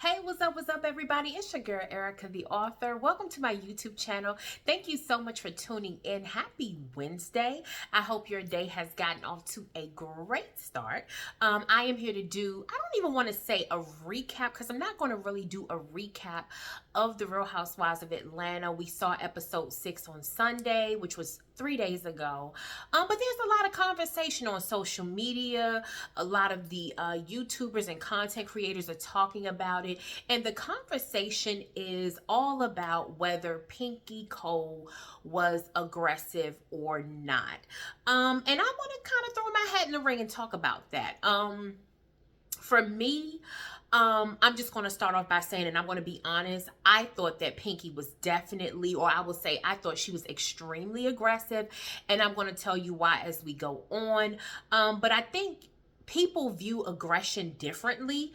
Hey, what's up, everybody? It's your girl, Erica, the author. Welcome to my YouTube channel. Thank you so much for tuning in. Happy Wednesday. I hope your day has gotten off to a great start. I am here to do, I don't even want to say a recap because I'm not going to really do a recap of The Real Housewives of Atlanta. We saw episode 6 on Sunday, which was 3 days ago. But there's a lot of conversation on social media. A lot of the YouTubers and content creators are talking about it. And the conversation is all about whether Pinky Cole was aggressive or not. And I want to kind of throw my hat in the ring and talk about that. For me, I'm just going to start off by saying, and I'm going to be honest, I thought that Pinky was definitely, or I will say, I thought she was extremely aggressive, and I'm going to tell you why as we go on. But I think people view aggression differently.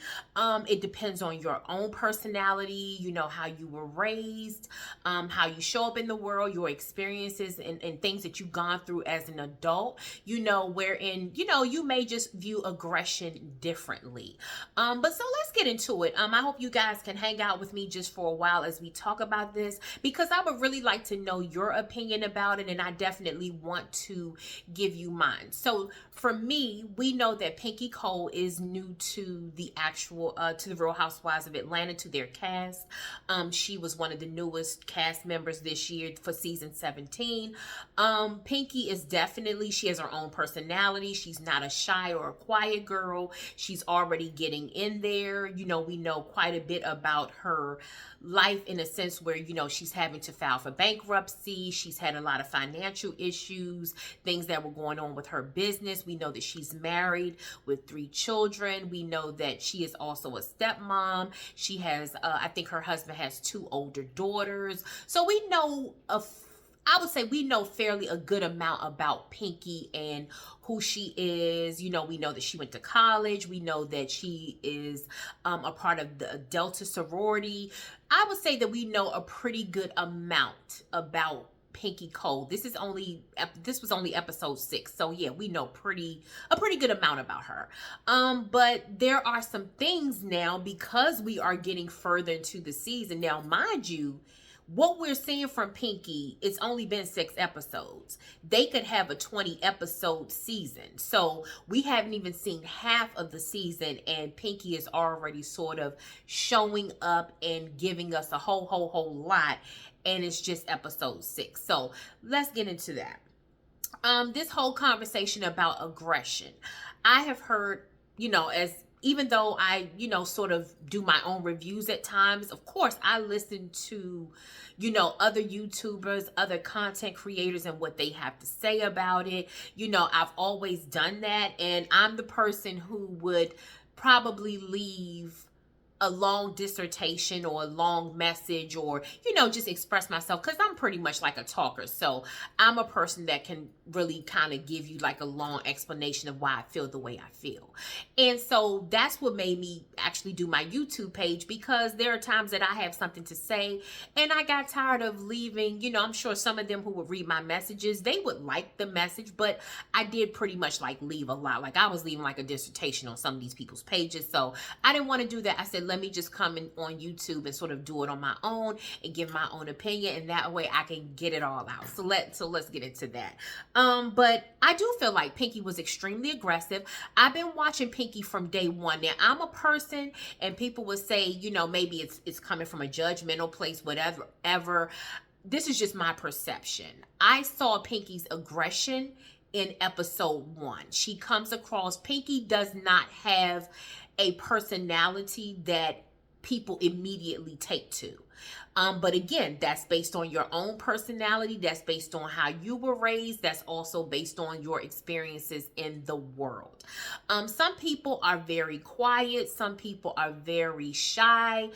It depends on your own personality, how you were raised, how you show up in the world, your experiences and things that you've gone through as an adult, wherein, you may just view aggression differently. But so let's get into it. I hope you guys can hang out with me just for a while as we talk about this, because I would really like to know your opinion about it, and I definitely want to give you mine. So for me, we know that Pinky Cole is new to the actual, to the Real Housewives of Atlanta, to their cast. She was one of the newest cast members this year for season 17. Pinky is definitely, she has her own personality. She's not a shy or a quiet girl. She's already getting in there. We know quite a bit about her life in a sense where, she's having to file for bankruptcy. She's had a lot of financial issues, things that were going on with her business. We know that she's married with 3 children. We know that she is also a stepmom. She has, I think her husband has 2 older daughters. So we know I would say we know fairly a good amount about Pinky and who she is. We know that she went to college. We know that she is a part of the Delta sorority. I would say that we know a pretty good amount about Pinky Cole. This was only episode 6. So yeah, we know a pretty good amount about her. But there are some things now, because we are getting further into the season. Now, mind you, what we're seeing from Pinky, it's only been 6 episodes. They could have a 20 episode season. So we haven't even seen half of the season, and Pinky is already sort of showing up and giving us a whole lot. And it's just episode 6. So let's get into that. This whole conversation about aggression, I have heard, even though I, sort of do my own reviews at times, of course, I listen to, other YouTubers, other content creators, and what they have to say about it. I've always done that. And I'm the person who would probably leave a long dissertation or a long message, or just express myself, because I'm pretty much like a talker. So I'm a person that can really kind of give you like a long explanation of why I feel the way I feel. And so that's what made me actually do my YouTube page, because there are times that I have something to say and I got tired of leaving. I'm sure some of them who would read my messages, they would like the message, but I did pretty much like leave a lot. Like I was leaving like a dissertation on some of these people's pages. So I didn't want to do that. I said, let me just come in on YouTube and sort of do it on my own and give my own opinion, and that way I can get it all out. So let's get into that. But I do feel like Pinky was extremely aggressive. I've been watching Pinky from day one. Now, I'm a person, and people would say, maybe it's coming from a judgmental place, whatever. This is just my perception. I saw Pinky's aggression in episode 1. She comes across, Pinky does not have a personality that people immediately take to. But again, that's based on your own personality. That's based on how you were raised. That's also based on your experiences in the world. Some people are very quiet. Some people are very shy.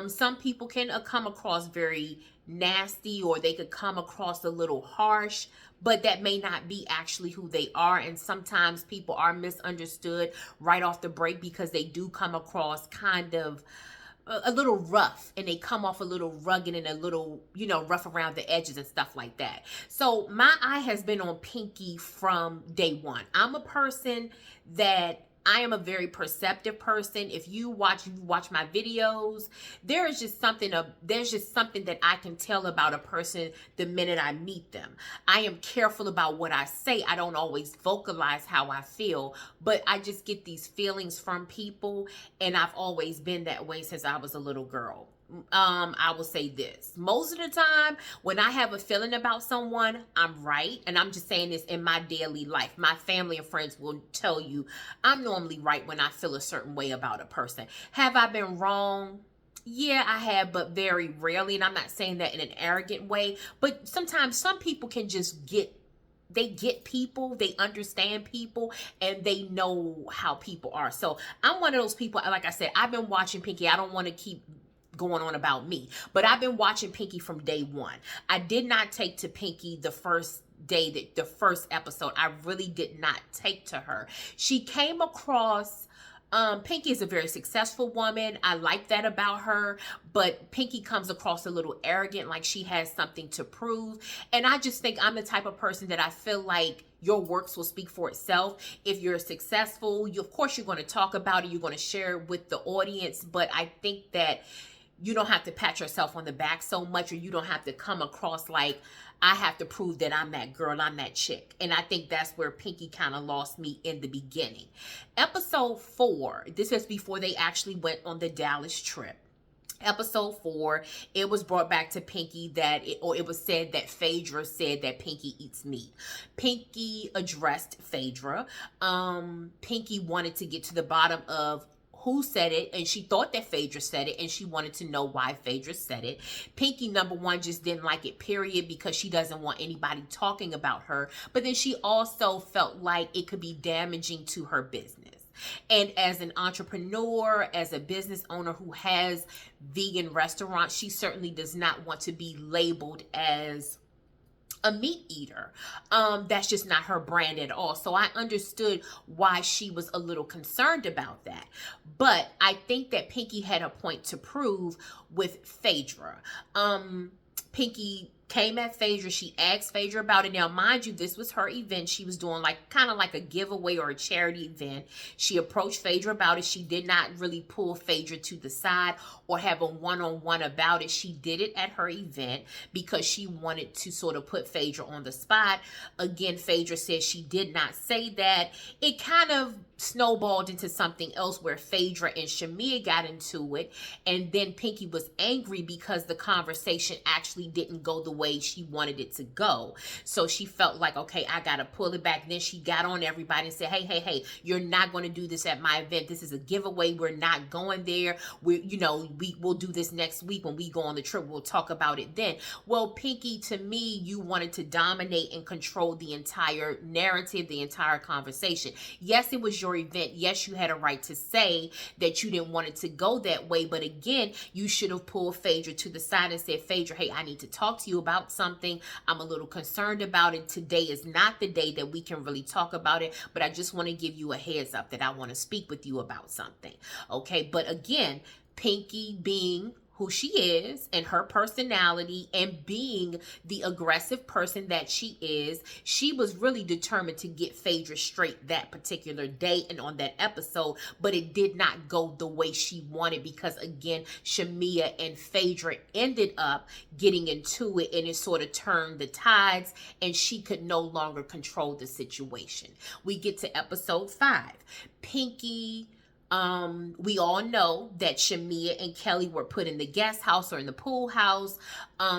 Some people can come across very nasty, or they could come across a little harsh, but that may not be actually who they are. And sometimes people are misunderstood right off the break, because they do come across kind of a little rough, and they come off a little rugged and a little, rough around the edges and stuff like that. So my eye has been on Pinky from day one. I'm a person that I am a very perceptive person. If you watch my videos, there's just something that I can tell about a person the minute I meet them. I am careful about what I say. I don't always vocalize how I feel, but I just get these feelings from people, and I've always been that way since I was a little girl. I will say this. Most of the time, when I have a feeling about someone, I'm right. And I'm just saying this in my daily life. My family and friends will tell you I'm normally right when I feel a certain way about a person. Have I been wrong? Yeah, I have, but very rarely. And I'm not saying that in an arrogant way. But sometimes some people can just get people, they understand people, and they know how people are. So I'm one of those people, like I said, I've been watching Pinky. I don't want to keep going on about me, but I've been watching Pinky from day one. I did not take to Pinky the first episode. I really did not take to her. She came across, Pinky is a very successful woman. I like that about her, but Pinky comes across a little arrogant, like she has something to prove. And I just think I'm the type of person that I feel like your works will speak for itself. If you're successful, of course you're going to talk about it. You're going to share it with the audience. But I think that you don't have to pat yourself on the back so much, or you don't have to come across like I have to prove that I'm that girl, I'm that chick. And I think that's where Pinky kind of lost me in the beginning. Episode 4, this is before they actually went on the Dallas trip. Episode 4, it was brought back to Pinky it was said that Phaedra said that Pinky eats meat. Pinky addressed Phaedra. Pinky wanted to get to the bottom of who said it, and she thought that Phaedra said it, and she wanted to know why Phaedra said it. Pinky, number one, just didn't like it, period, because she doesn't want anybody talking about her. But then she also felt like it could be damaging to her business. And as an entrepreneur, as a business owner who has vegan restaurants, she certainly does not want to be labeled as a meat eater. That's just not her brand at all. So I understood why she was a little concerned about that. But I think that Pinky had a point to prove with Phaedra. Pinky came at Phaedra. She asked Phaedra about it. Now, mind you, this was her event. She was doing kind of like a giveaway or a charity event. She approached Phaedra about it. She did not really pull Phaedra to the side or have a one-on-one about it. She did it at her event because she wanted to sort of put Phaedra on the spot. Again, Phaedra said she did not say that. It kind of snowballed into something else where Phaedra and Shamia got into it, and then Pinky was angry because the conversation actually didn't go the way she wanted it to go. So she felt like, okay, I gotta pull it back. Then she got on everybody and said, hey, you're not going to do this at my event. This is a giveaway. We're not going there. We'll do this next week when we go on the trip. We'll talk about it then. Well, Pinky, to me, you wanted to dominate and control the entire narrative, the entire conversation. Yes, it was your event. Yes, you had a right to say that you didn't want it to go that way. But again, you should have pulled Phaedra to the side and said, Phaedra, hey, I need to talk to you about something. I'm a little concerned about it. Today is not the day that we can really talk about it, but I just want to give you a heads up that I want to speak with you about something. Okay, but again, Pinky being who she is and her personality and being the aggressive person that she is, she was really determined to get Phaedra straight that particular day and on that episode, but it did not go the way she wanted because, again, Shamia and Phaedra ended up getting into it, and it sort of turned the tides, and she could no longer control the situation. We get to episode 5. Pinky... we all know that Shamia and Kelly were put in the guest house or in the pool house.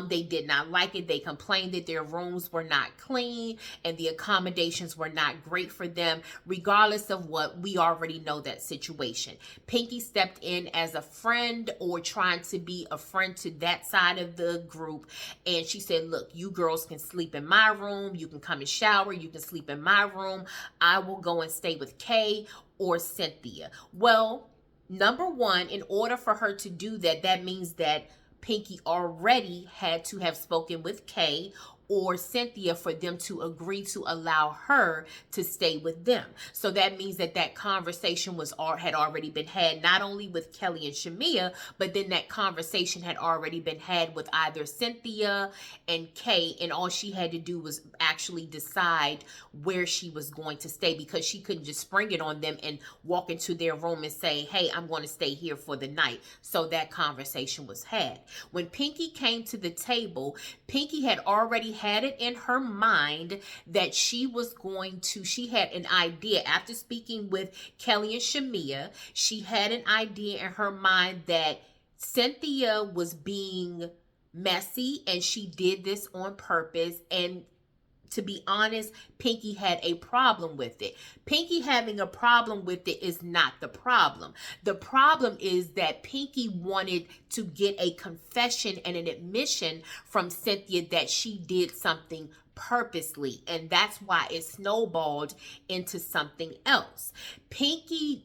They did not like it. They complained that their rooms were not clean and the accommodations were not great for them. Regardless of what, we already know that situation. Pinky stepped in as a friend or trying to be a friend to that side of the group. And she said, look, you girls can sleep in my room. You can come and shower. You can sleep in my room. I will go and stay with Kay or Cynthia. Well, number one, in order for her to do that, that means that Pinky already had to have spoken with Kay or Cynthia for them to agree to allow her to stay with them. So that means that that conversation had already been had, not only with Kelly and Shamia, but then that conversation had already been had with either Cynthia and Kay, and all she had to do was actually decide where she was going to stay, because she couldn't just spring it on them and walk into their room and say, hey, I'm going to stay here for the night. So that conversation was had. When Pinky came to the table, Pinky had already had it in her mind that she had an idea after speaking with Kelly and Shamia. She had an idea in her mind that Cynthia was being messy and she did this on purpose, and to be honest, Pinky had a problem with it. Pinky having a problem with it is not the problem. The problem is that Pinky wanted to get a confession and an admission from Cynthia that she did something purposely, and that's why it snowballed into something else. Pinky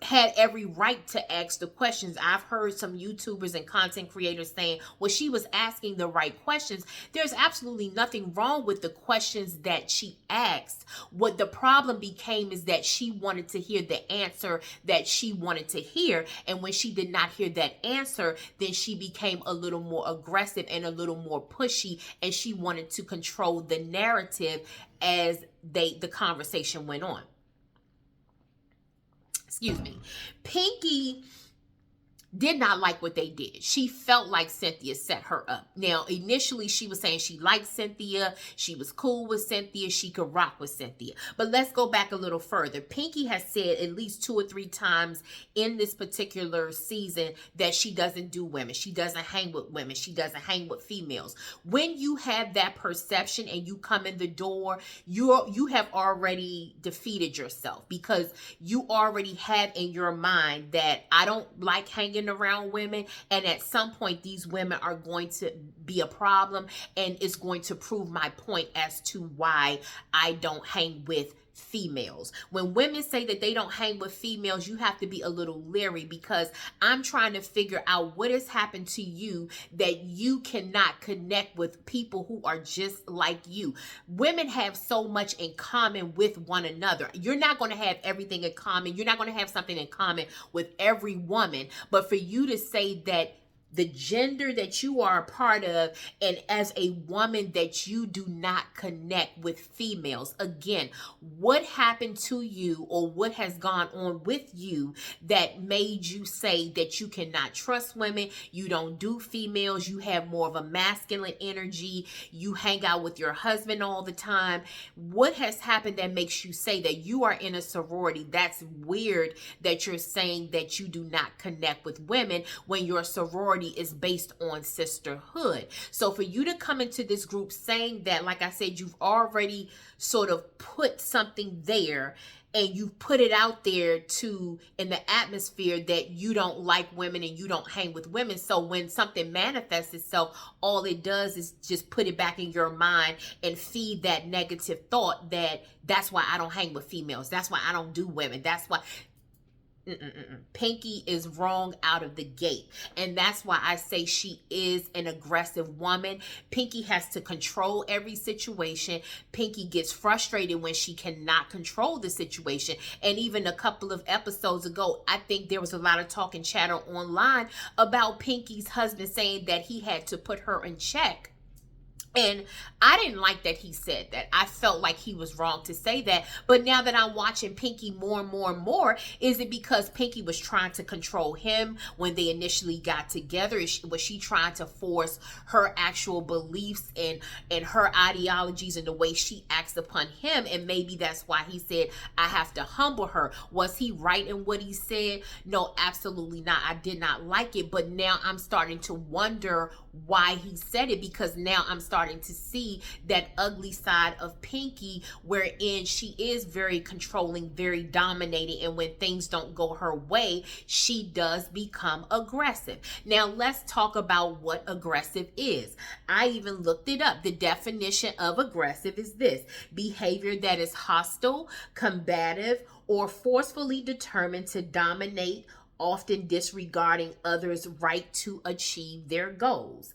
had every right to ask the questions. I've heard some YouTubers and content creators saying, well, she was asking the right questions. There's absolutely nothing wrong with the questions that she asked. What the problem became is that she wanted to hear the answer that she wanted to hear. And when she did not hear that answer, then she became a little more aggressive and a little more pushy, and she wanted to control the narrative as the conversation went on. Excuse me. Pinky did not like what they did. She felt like Cynthia set her up. Now, initially, she was saying she liked Cynthia. She was cool with Cynthia. She could rock with Cynthia. But let's go back a little further. Pinky has said at least 2 or 3 times in this particular season that she doesn't do women. She doesn't hang with women. She doesn't hang with females. When you have that perception and you come in the door, you have already defeated yourself, because you already have in your mind that I don't like hanging around women, and at some point these women are going to be a problem, and it's going to prove my point as to why I don't hang with females. When women say that they don't hang with females, you have to be a little leery, because I'm trying to figure out what has happened to you that you cannot connect with people who are just like you. Women have so much in common with one another. You're not going to have everything in common. You're not going to have something in common with every woman, but for you to say that the gender that you are a part of, and as a woman that you do not connect with females. Again, what happened to you, or what has gone on with you that made you say that you cannot trust women, you don't do females, you have more of a masculine energy, you hang out with your husband all the time? What has happened that makes you say that you are in a sorority? That's weird that you're saying that you do not connect with women when your sorority is based on sisterhood. So for you to come into this group saying that, like I said, you've already sort of put something there, and you put it out there in the atmosphere that you don't like women and you don't hang with women. So when something manifests itself, all it does is just put it back in your mind and feed that negative thought that that's why I don't hang with females. That's why I don't do women. That's why. Pinky is wrong out of the gate, and that's why I say she is an aggressive woman. Pinky has to control every situation. Pinky gets frustrated when she cannot control the situation, and even a couple of episodes ago, I think there was a lot of talk and chatter online about Pinky's husband saying that he had to put her in check. And I didn't like that he said that. I felt like he was wrong to say that. But now that I'm watching Pinky more and more and more, is it because Pinky was trying to control him when they initially got together? Was she trying to force her actual beliefs and her ideologies and the way she acts upon him? And maybe that's why he said, I have to humble her. Was he right in what he said? No, absolutely not. I did not like it. But now I'm starting to wonder why he said it, because now I'm starting to see that ugly side of Pinky, wherein she is very controlling, very dominating, and when things don't go her way, she does become aggressive. Now let's talk about what aggressive is. I even looked it up. The definition of aggressive is this: behavior that is hostile, combative, or forcefully determined to dominate often disregarding others' right to achieve their goals.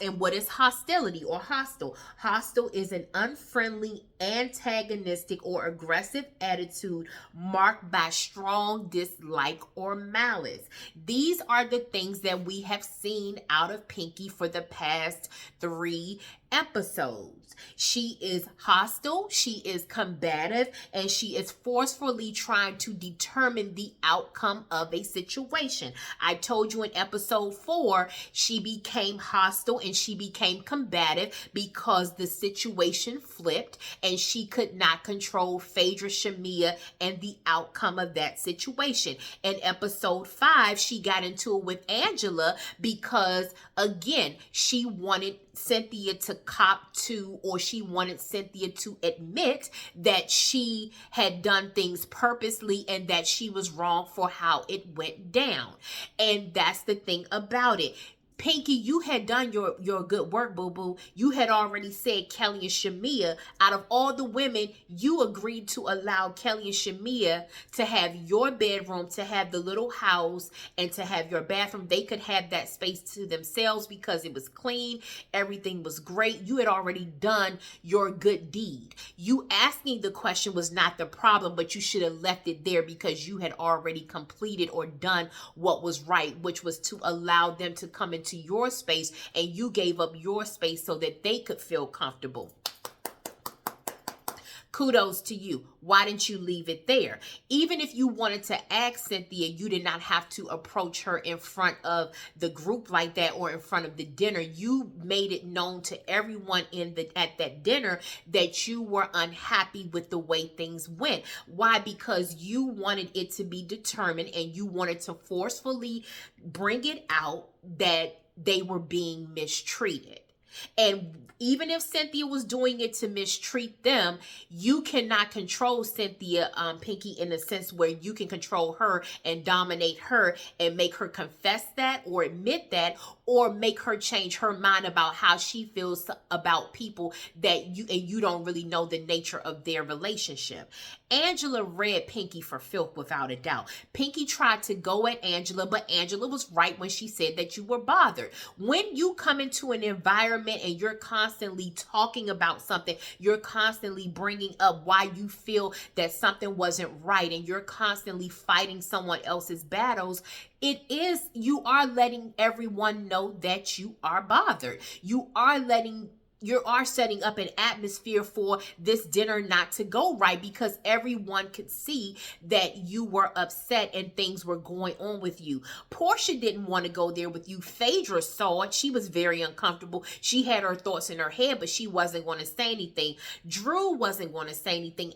And what is hostility or hostile? Hostile is an unfriendly, antagonistic, or aggressive attitude marked by strong dislike or malice. These are the things that we have seen out of Pinky for the past 3 episodes. She is hostile, she is combative, and she is forcefully trying to determine the outcome of a situation. I told you in episode 4, she became hostile and she became combative because the situation flipped and she could not control Phaedra, Shamia, and the outcome of that situation. In episode 5, she got into it with Angela because, again, she wanted Cynthia to cop to, or she wanted Cynthia to admit that she had done things purposely and that she was wrong for how it went down. And that's the thing about it. Pinky, you had done your good work, boo-boo. You had already said Kelly and Shamia. Out of all the women, you agreed to allow Kelly and Shamia to have your bedroom, to have the little house, and to have your bathroom. They could have that space to themselves because it was clean. Everything was great. You had already done your good deed. You asking the question was not the problem, but you should have left it there because you had already completed or done what was right, which was to allow them to come into your space, and you gave up your space so that they could feel comfortable. Kudos to you. Why didn't you leave it there? Even if you wanted to ask Cynthia, you did not have to approach her in front of the group like that or in front of the dinner. You made it known to everyone at that dinner that you were unhappy with the way things went. Why? Because you wanted it to be determined and you wanted to forcefully bring it out that they were being mistreated. And even if Cynthia was doing it to mistreat them, you cannot control Cynthia, Pinky, in a sense where you can control her and dominate her and make her confess that or admit that or make her change her mind about how she feels about people that you don't really know the nature of their relationship. Angela read Pinky for filth without a doubt. Pinky tried to go at Angela, but Angela was right when she said that you were bothered. When you come into an environment and you're constantly talking about something, you're constantly bringing up why you feel that something wasn't right, and you're constantly fighting someone else's battles, you are letting everyone know that you are bothered. You are setting up an atmosphere for this dinner not to go right because everyone could see that you were upset and things were going on with you. Portia didn't want to go there with you. Phaedra saw it. She was very uncomfortable. She had her thoughts in her head, but she wasn't going to say anything. Drew wasn't going to say anything.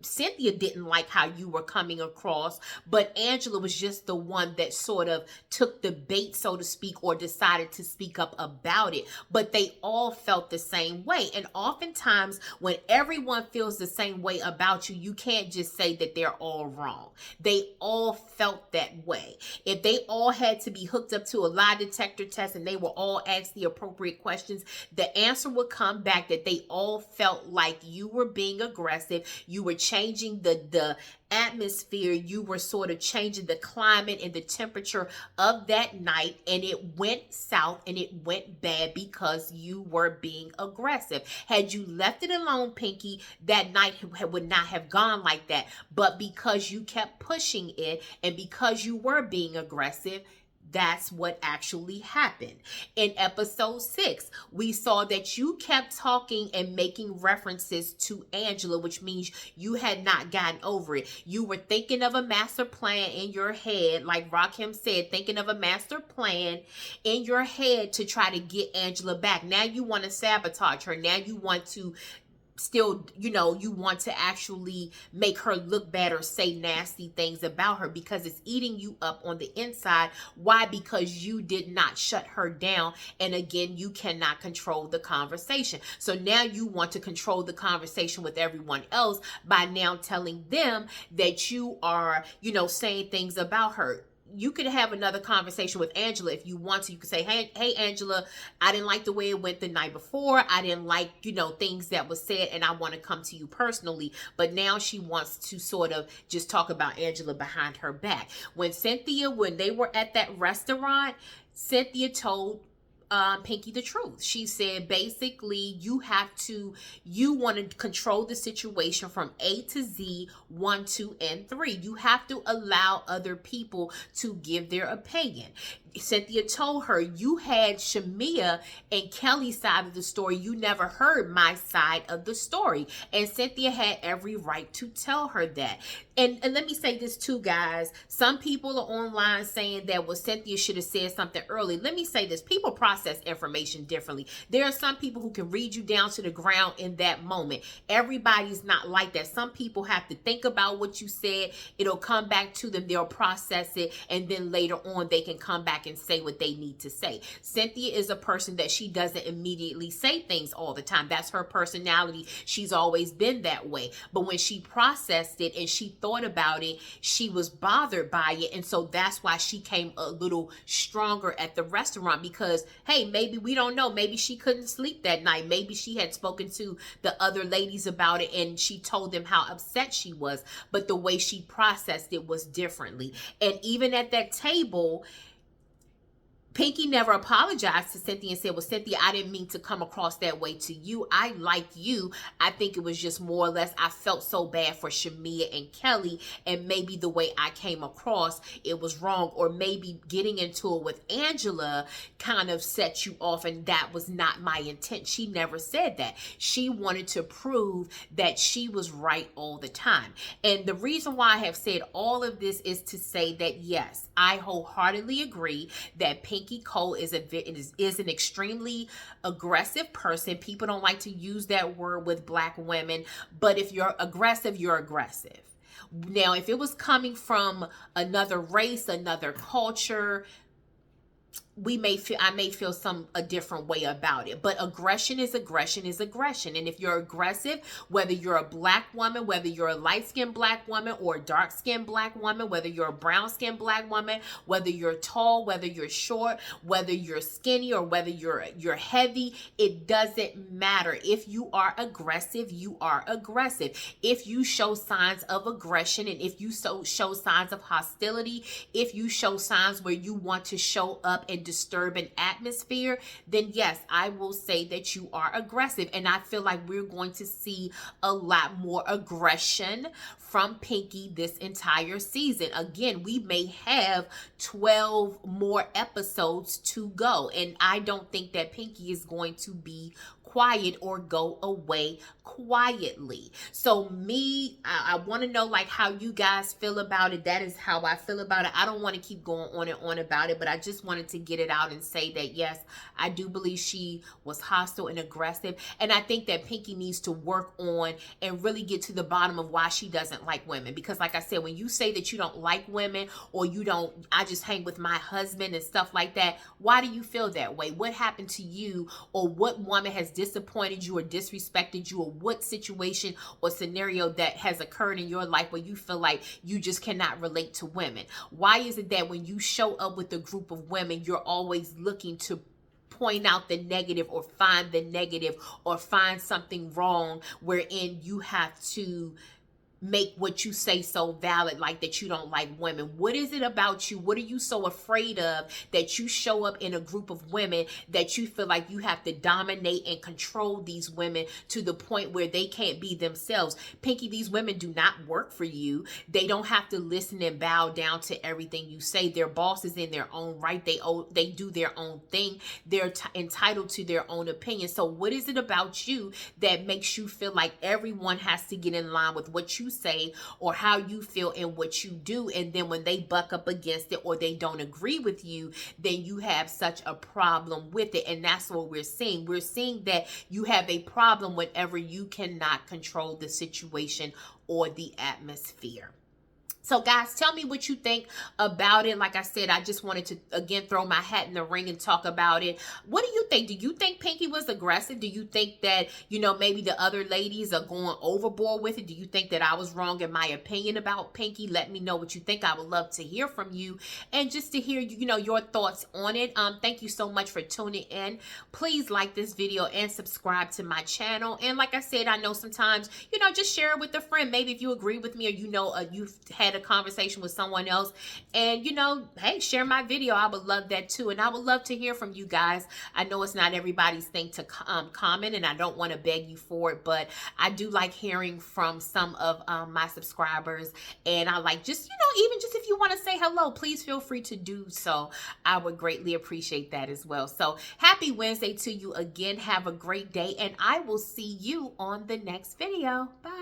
Cynthia didn't like how you were coming across, but Angela was just the one that sort of took the bait, so to speak, or decided to speak up about it. But they all felt the same way. And oftentimes when everyone feels the same way about you, you can't just say that they're all wrong. They all felt that way. If they all had to be hooked up to a lie detector test and they were all asked the appropriate questions, the answer would come back that they all felt like you were being aggressive, you were changing the atmosphere, you were sort of changing the climate and the temperature of that night, and it went south and it went bad because you were being aggressive. Had you left it alone, Pinky, that night would not have gone like that. But because you kept pushing it and because you were being aggressive, that's what actually happened. In episode 6, we saw that you kept talking and making references to Angela, which means you had not gotten over it. You were thinking of a master plan in your head, like Rakim said, thinking of a master plan in your head to try to get Angela back. Now you want to sabotage her. Now you want to you want to actually make her look bad or say nasty things about her because it's eating you up on the inside. Why? Because you did not shut her down. And again, you cannot control the conversation. So now you want to control the conversation with everyone else by now telling them that you are, saying things about her. you could have another conversation with Angela if you want to. You could say, hey, Angela, I didn't like the way it went the night before. I didn't like, things that was said, and I want to come to you personally. But now she wants to sort of just talk about Angela behind her back. When they were at that restaurant, Cynthia told Pinky the truth. She said basically you want to control the situation from A to Z, 1, 2, and 3. You have to allow other people to give their opinion. Cynthia told her, you had Shamia and Kelly's side of the story. You never heard my side of the story. And Cynthia had every right to tell her that. And let me say this too, guys. Some people are online saying that, well, Cynthia should have said something early. Let me say this. People process information differently. There are some people who can read you down to the ground in that moment. Everybody's not like that. Some people have to think about what you said. It'll come back to them. They'll process it. And then later on, they can come back and say what they need to say. Cynthia is a person that she doesn't immediately say things all the time. That's her personality. She's always been that way. But when she processed it and she thought about it, she was bothered by it. And so that's why she came a little stronger at the restaurant, because, hey, maybe we don't know. Maybe she couldn't sleep that night. Maybe she had spoken to the other ladies about it and she told them how upset she was. But the way she processed it was differently. And even at that table, Pinky never apologized to Cynthia and said, well, Cynthia, I didn't mean to come across that way to you. I like you. I think it was just more or less, I felt so bad for Shamia and Kelly, and maybe the way I came across, it was wrong. Or maybe getting into it with Angela kind of set you off, and that was not my intent. She never said that. She wanted to prove that she was right all the time. And the reason why I have said all of this is to say that, yes, I wholeheartedly agree that Pinky Qotd is an extremely aggressive person. People don't like to use that word with Black women, but if you're aggressive, you're aggressive. Now, if it was coming from another race, another culture, I may feel a different way about it. But aggression is aggression is aggression. And if you're aggressive, whether you're a Black woman, whether you're a light-skinned Black woman or a dark-skinned Black woman, whether you're a brown-skinned Black woman, whether you're tall, whether you're short, whether you're skinny, or whether you're heavy, it doesn't matter. If you are aggressive, you are aggressive. If you show signs of aggression, and if you show signs of hostility, if you show signs where you want to show up and disturb an atmosphere, then yes, I will say that you are aggressive. And I feel like we're going to see a lot more aggression from Pinky this entire season. Again, we may have 12 more episodes to go, and I don't think that Pinky is going to be quiet or go away quietly. So I want to know like how you guys feel about it. That is how I feel about it. I don't want to keep going on and on about it, but I just wanted to get it out and say that yes, I do believe she was hostile and aggressive, and I think that Pinky needs to work on and really get to the bottom of why she doesn't like women. Because like I said, when you say that you don't like women, or I just hang with my husband and stuff like that, why do you feel that way? What happened to you, or what woman has disappointed you or disrespected you, or what situation or scenario that has occurred in your life where you feel like you just cannot relate to women? Why is it that when you show up with a group of women, you're always looking to point out the negative, or find the negative, or find something wrong wherein you have to make what you say so valid, like that you don't like women? What is it about you? What are you so afraid of that you show up in a group of women that you feel like you have to dominate and control these women to the point where they can't be themselves? Pinky, these women do not work for you. They don't have to listen and bow down to everything you say. They're bosses in their own right. They do their own thing. They're entitled to their own opinion. So what is it about you that makes you feel like everyone has to get in line with what you say or how you feel and what you do? And then when they buck up against it or they don't agree with you, then you have such a problem with it. And that's what we're seeing. We're seeing that you have a problem whenever you cannot control the situation or the atmosphere. So guys, tell me what you think about it. Like I said, I just wanted to again throw my hat in the ring and talk about it. What do you think? Do you think Pinky was aggressive? Do you think that, you know, maybe the other ladies are going overboard with it? Do you think that I was wrong in my opinion about Pinky? Let me know what you think. I would love to hear from you and just to hear, you know, your thoughts on it. Thank you so much for tuning in. Please like this video and subscribe to my channel. And like I said, I know sometimes, you know, just share it with a friend. Maybe if you agree with me, or you know, you've had a conversation with someone else, and you know, hey, share my video. I would love that too, and I would love to hear from you guys. I know it's not everybody's thing to comment, and I don't want to beg you for it, but I do like hearing from some of my subscribers, and I like, just, you know, even just if you want to say hello, please feel free to do so. I would greatly appreciate that as well. So happy Wednesday to you again. Have a great day, and I will see you on the next video. Bye.